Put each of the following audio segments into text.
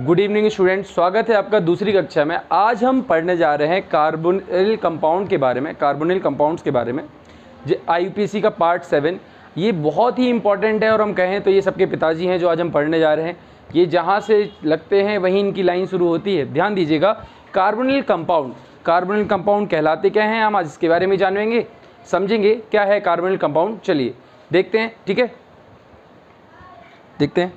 Good evening students, स्वागत है आपका दूसरी कक्षा में। आज हम पढ़ने जा रहे हैं कार्बोनिल कंपाउंड के बारे में, कार्बोनिल कंपाउंड्स के बारे में। जो IUPAC का पार्ट 7 ये बहुत ही इंपॉर्टेंट है और हम कहें तो ये सबके पिताजी हैं जो आज हम पढ़ने जा रहे हैं। ये जहाँ से लगते हैं वहीं इनकी लाइन शुरू होती है। ध्यान दीजिएगा, कार्बोनिल कंपाउंड कहलाते क्या हैं, हम आज इसके बारे में जानेंगे, समझेंगे क्या है कार्बोनिल कंपाउंड। चलिए देखते हैं, ठीक है, देखते हैं।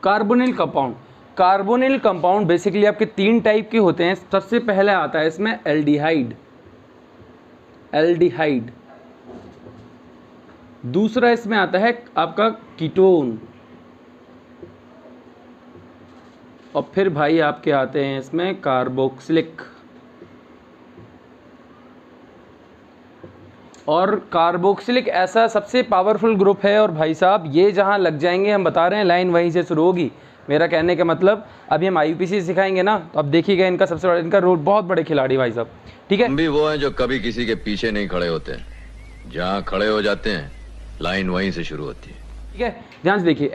कार्बोनिल कंपाउंड बेसिकली आपके तीन टाइप के होते हैं। सबसे पहले आता है इसमें एल्डिहाइड। दूसरा इसमें आता है आपका कीटोन, और फिर भाई आपके आते हैं इसमें कार्बोक्सिलिक। और कार्बोक्सिलिक ऐसा सबसे पावरफुल ग्रुप है, और भाई साहब ये जहाँ लग जाएंगे, हम बता रहे हैं लाइन वहीं से शुरू होगी। मेरा कहने का मतलब अभी हम IUPAC सिखाएंगे ना, तो अब देखिएगा इनका सबसे बड़ा, इनका रोल बहुत बड़े खिलाड़ी भाई साहब, ठीक है। हम भी वो हैं जो कभी किसी के पीछे नहीं खड़े होते, जहाँ खड़े हो जाते हैं लाइन वहीं से शुरू होती है, ठीक है। ध्यान से देखिए,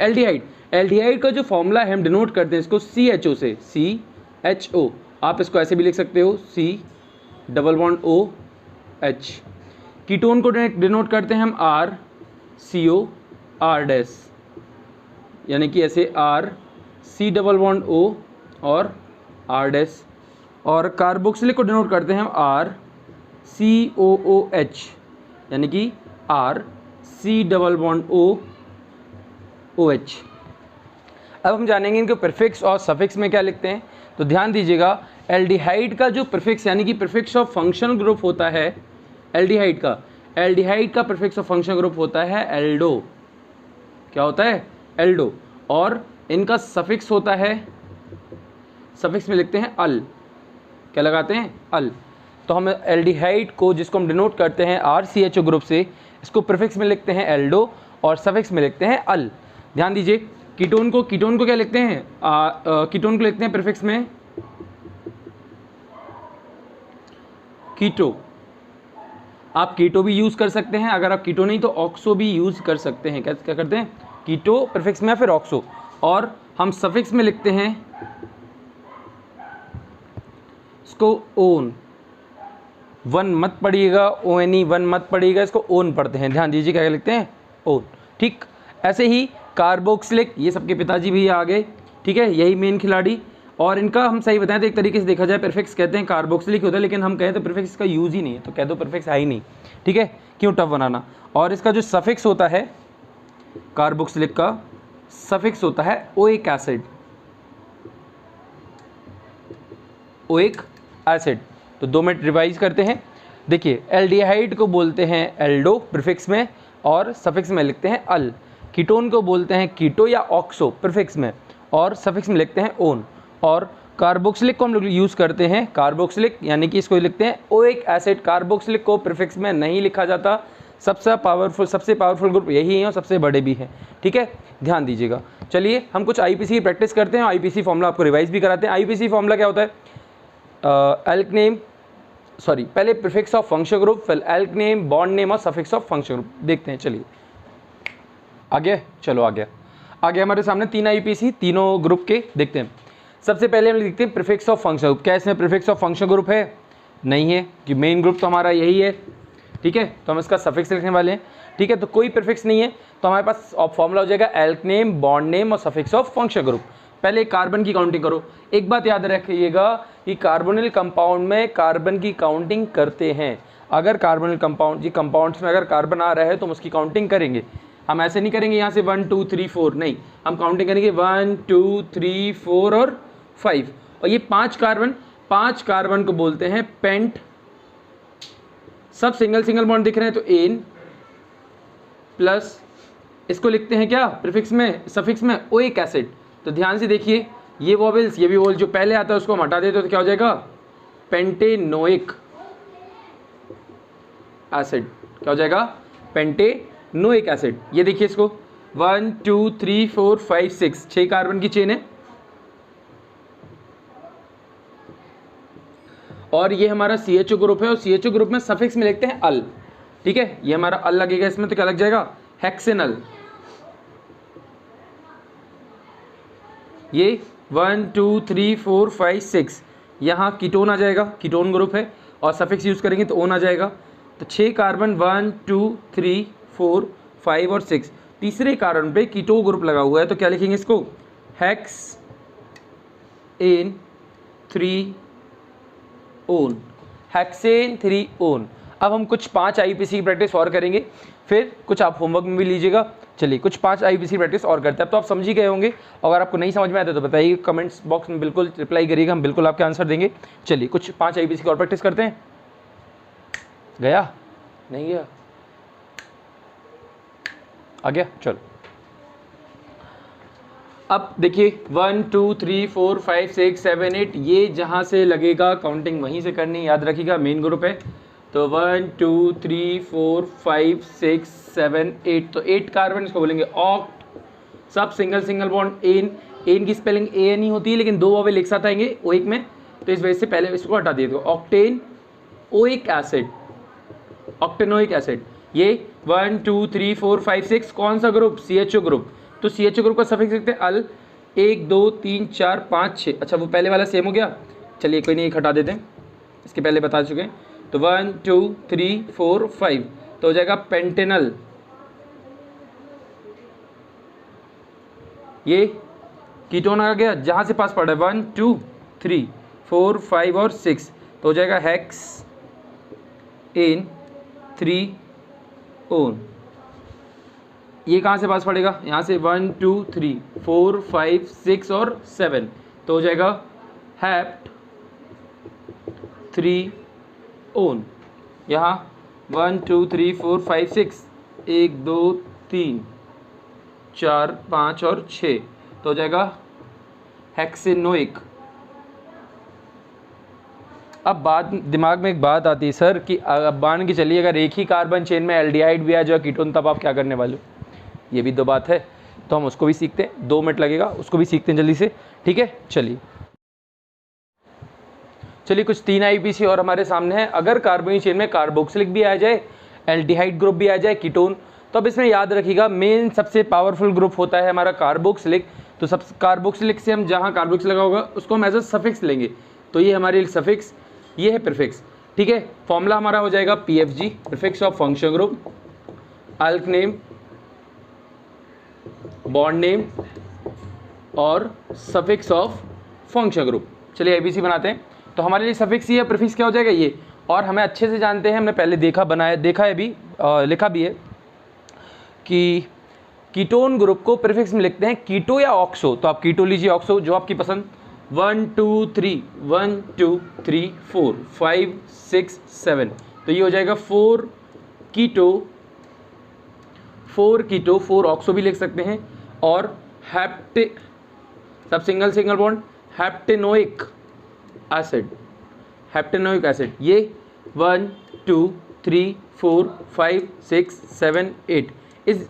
एल्डिहाइड का जो फॉर्मूला है हम डिनोट करते हैं इसको CHO से, CHO। आप इसको ऐसे भी लिख सकते हो, C++OH। कीटोन को डिनोट करते हैं हम RCO R', यानी कि ऐसे RC++O और R'। और कार्बोक्सिलिक को डिनोट करते हैं हम RCOOH, यानी कि RC++OOH। अब हम जानेंगे इनके प्रीफिक्स और सफिक्स में क्या लिखते हैं। तो ध्यान दीजिएगा, एल्डिहाइड का जो प्रीफिक्स यानी कि प्रीफिक्स ऑफ फंक्शनल ग्रुप होता है, एल्डिहाइड का प्रीफिक्स ऑफ फंक्शनल ग्रुप होता है एल्डो। क्या होता है? एल्डो। और इनका सफिक्स होता है, सफिक्स में लिखते हैं अल। क्या लगाते हैं? अल। तो हम एल्डिहाइड को, जिसको हम डिनोट करते हैं RCHO ग्रुप से, इसको प्रीफिक्स में लिखते हैं एल्डो और सफिक्स में लिखते हैं अल। ध्यान दीजिए, कीटोन को क्या लिखते हैं? कीटोन को लिखते हैं प्रीफिक्स में कीटो। आप कीटो भी यूज़ कर सकते हैं, अगर आप कीटो नहीं तो ऑक्सो भी यूज़ कर सकते हैं। क्या करते हैं? कीटो प्रीफिक्स में, फिर ऑक्सो। और हम सफिक्स में लिखते हैं इसको ओन। वन मत पढ़िएगा, ONE वन मत पढ़िएगा, इसको ओन पढ़ते हैं। ध्यान दीजिए क्या लिखते हैं? ओन। ठीक, ऐसे ही कार्बोक्सिलिक, ये सबके पिताजी भी आ गए, ठीक है, यही मेन खिलाड़ी। और इनका हम सही बताएं तो एक तरीके से देखा जाए प्रीफिक्स कहते हैं कार्बोक्सिलिक होता है, लेकिन हम कहें तो प्रीफिक्स का यूज़ ही नहीं है, तो कह दो प्रीफिक्स है ही नहीं, ठीक है, क्यों टफ बनाना। और इसका जो सफिक्स होता है कार्बोक्सिलिक का, सफिक्स होता है ओइक एसिड। तो 2 मिनट रिवाइज करते हैं। देखिए, एल्डिहाइड को बोलते हैं एल्डो प्रीफिक्स में, और सफिक्स में लिखते हैं अल। कीटोन को बोलते हैं कीटो या ऑक्सो प्रीफिक्स में, और सफिक्स में लिखते हैं ओन। और कार्बोक्सिलिक को हम लोग यूज़ करते हैं कार्बोक्सिलिक, यानी कि इसको लिखते हैं ओइक एसिड। कार्बोक्सिलिक को प्रीफिक्स में नहीं लिखा जाता। सबसे पावरफुल ग्रुप यही है और सबसे बड़े भी हैं, ठीक है, ध्यान दीजिएगा। चलिए हम कुछ IUPAC की प्रैक्टिस करते हैं, IUPAC फॉर्मूला आपको रिवाइज भी कराते हैं। IUPAC फॉर्मूला क्या होता है? पहले प्रीफिक्स ऑफ फंक्शन ग्रुप, फिर एल्क नेम, बॉन्ड नेम और सफिक्स ऑफ फंक्शन ग्रुप देखते हैं। चलिए आगे, चलो आगे हमारे सामने 3 IUPAC, तीनों ग्रुप के देखते हैं। सबसे पहले हम लिखते हैं प्रीफिक्स ऑफ फंक्शन ग्रुप। क्या इसमें प्रीफिक्स ऑफ फंक्शन ग्रुप है? नहीं है, कि मेन ग्रुप तो हमारा यही है, ठीक है, तो हम इसका सफिक्स लिखने वाले हैं, ठीक है। तो कोई प्रीफिक्स नहीं है, तो हमारे पास फॉर्मूला हो जाएगा एल्क नेम, बॉन्ड नेम और सफिक्स ऑफ फंक्शन ग्रुप। पहले कार्बन की काउंटिंग करो। एक बात याद रखिएगा कि कार्बोनिल कंपाउंड में कार्बन की काउंटिंग करते हैं। अगर कार्बोनिल कंपाउंड्स में अगर कार्बन आ रहा है तो हम उसकी काउंटिंग करेंगे। हम ऐसे नहीं करेंगे यहाँ से 1 2 3 4, नहीं, हम काउंटिंग करेंगे 1 2 3 4 और 5। और ये 5 कार्बन को बोलते हैं पेंट। सब सिंगल बॉन्ड दिख रहे हैं, तो एन प्लस, इसको लिखते हैं क्या प्रीफिक्स में, सफिक्स में ओइक एसिड। तो ध्यान से देखिए, ये वोवेल्स, ये भी वोवेल जो पहले आता है उसको हम हटा देते तो क्या हो जाएगा? Pentanoic acid. क्या हो जाएगा? Pentanoic acid. ये देखिए इसको, 1 2 3 4 5 6 कार्बन की चेन है। और ये हमारा CHO ग्रुप है और CHO ग्रुप में सफिक्स में लिखते हैं अल, ठीक है। ये हमारा अल लगेगा इसमें, तो क्या लग जाएगा, हेक्सेनल। ये 1 2 3 4 5 6 यहाँ कीटोन आ जाएगा, कीटोन ग्रुप है और सफिक्स यूज़ करेंगे तो ओन आ जाएगा। तो 6 कार्बन 1 2 3 4 5 और 6, तीसरे कार्बन पे कीटो ग्रुप लगा हुआ है, तो क्या लिखेंगे इसको, hexan 3 one, hexane 3 one. अब हम कुछ 5 IUPAC की प्रैक्टिस और करेंगे, फिर कुछ आप होमवर्क में भी लीजिएगा। चलिए कुछ 5 IUPAC की प्रैक्टिस और करते हैं। अब तो आप समझ ही गए होंगे, अगर आपको नहीं समझ में आता तो बताइए, कमेंट्स बॉक्स में बिल्कुल रिप्लाई करिएगा, हम बिल्कुल आपके आंसर देंगे। चलिए कुछ 5 IUPAC की और प्रैक्टिस करते हैं। गया नहीं गया, आ गया, चलो। अब देखिए 1 2 3 4 5 6 7 8, ये जहाँ से लगेगा काउंटिंग वहीं से करनी, याद रखिएगा, मेन ग्रुप है। तो 1 2 3 4 5 6 7 8, तो 8 कार्बन, इसको बोलेंगे ऑक्ट, सब single single bond an, an की स्पेलिंग AN ही होती है, लेकिन 2 वावेल एक साथ आएंगे ओइक में, तो इस वजह से पहले इसको हटा दिए, तो ऑक्टेन ओइक एसिड, ऑक्टेनोइक एसिड। ये 1 2 3 4 5 6 कौन सा ग्रुप, CHO ग्रुप, तो CHO ग्रुप का सफिक्स लिखते हैं अल, 1 2 3 4 5 6, अच्छा वो पहले वाला सेम हो गया, चलिए कोई नहीं, एक हटा देते हैं, इसके पहले बता चुके हैं। तो 1 2 3 4 5, तो हो जाएगा पेंटेनल। ये कीटोन आ गया, जहाँ से पास पड़ा है 1 2 3 4 5 और 6, तो हो जाएगा हेक्स एन 3 ओन। ये कहाँ से पास पड़ेगा, यहाँ से 1 2 3 4 5 6 और 7, तो हो जाएगा हेप्ट 3 ओन। यहाँ 1 2 3 4 5 6, 1 2 3 4 5 और 6, तो हो जाएगा हेक्सेनोइक। अब बात दिमाग में एक बात आती है सर कि अब मान के चलिए अगर एक ही कार्बन चेन में एल्डिहाइड भी आ जाए कीटोन, तब आप क्या करने वाले हो, ये भी 2 बात है, तो हम उसको भी सीखते हैं, 2 मिनट लगेगा, उसको भी सीखते हैं जल्दी से, ठीक है। चलिए कुछ 3 IUPAC और हमारे सामने है। अगर कार्बोनिल चेन में कार्बोक्सिलिक भी आ जाए, एल्डिहाइड ग्रुप भी आ जाए, कीटोन, तो अब इसमें याद रखिएगा मेन सबसे पावरफुल ग्रुप होता है हमारा कार्बोक्सिलिक। तो सब कार्बोक्सिलिक से हम जहाँ कार्बोक्सिल लगा होगा उसको हम एज अ सफिक्स लेंगे, तो ये हमारे सफिक्स, ये है प्रीफिक्स, ठीक है। फॉर्मूला हमारा हो जाएगा PFG, prefix of function group, alk name, bond name और सफिक्स ऑफ फंक्शन ग्रुप। चलिए ABC बनाते हैं। तो हमारे लिए सफिक्स ही है, प्रीफिक्स क्या हो जाएगा ये, और हमें अच्छे से जानते हैं, हमने पहले देखा है भी, लिखा भी है कि कीटोन ग्रुप को प्रीफिक्स में लिखते हैं कीटो या ऑक्सो, तो आप कीटो लीजिए, ऑक्सो जो आपकी पसंद। 1 2 3 1 2 3 4 5 6 7, तो ये हो जाएगा 4 कीटो, 4 ऑक्सो भी लिख सकते हैं, और हेप्टे, सब single single bond, heptanoic acid, heptanoic acid. ये 1 2 3 4 5 6 7 8, इस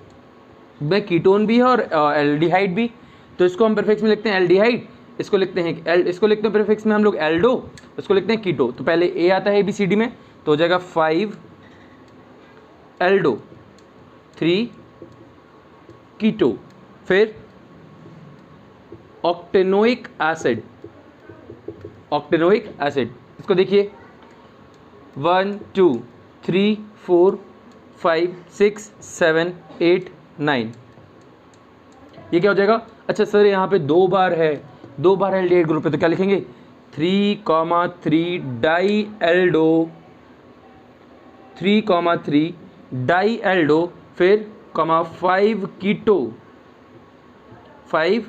में कीटोन भी है और एल्डिहाइड भी, तो इसको हम प्रीफिक्स में लिखते हैं एल्डिहाइड, इसको लिखते हैं इसको लिखते हैं प्रीफिक्स में हम लोग एल्डो, इसको लिखते हैं कीटो। तो पहले A आता है ABCD में, तो हो जाएगा 5 एल्डो, 3 कीटो, फिर ऑक्टेनोइक एसिड, ऑक्टेनोइक एसिड, इसको देखिए 1 2 3 4 5 6 7 8 9, ये क्या हो जाएगा, अच्छा सर यहाँ पे 2 बार है, 2 बार एल्डिहाइड ग्रुप है, तो क्या लिखेंगे 3,3 डाई एल्डो, 3,3 डाई एल्डो, फिर 5 कीटो, 5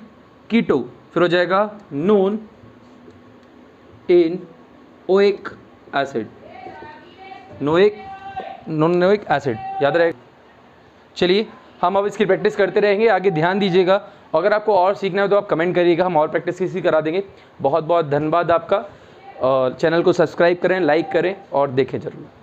कीटो, फिर हो जाएगा nonanoic acid, nonoic acid, याद रहेगा। चलिए हम अब इसकी प्रैक्टिस करते रहेंगे, आगे ध्यान दीजिएगा। अगर आपको और सीखना है तो आप कमेंट करिएगा, हम और प्रैक्टिस किसी करा देंगे। बहुत बहुत धन्यवाद आपका, और चैनल को सब्सक्राइब करें, लाइक करें और देखें जरूर।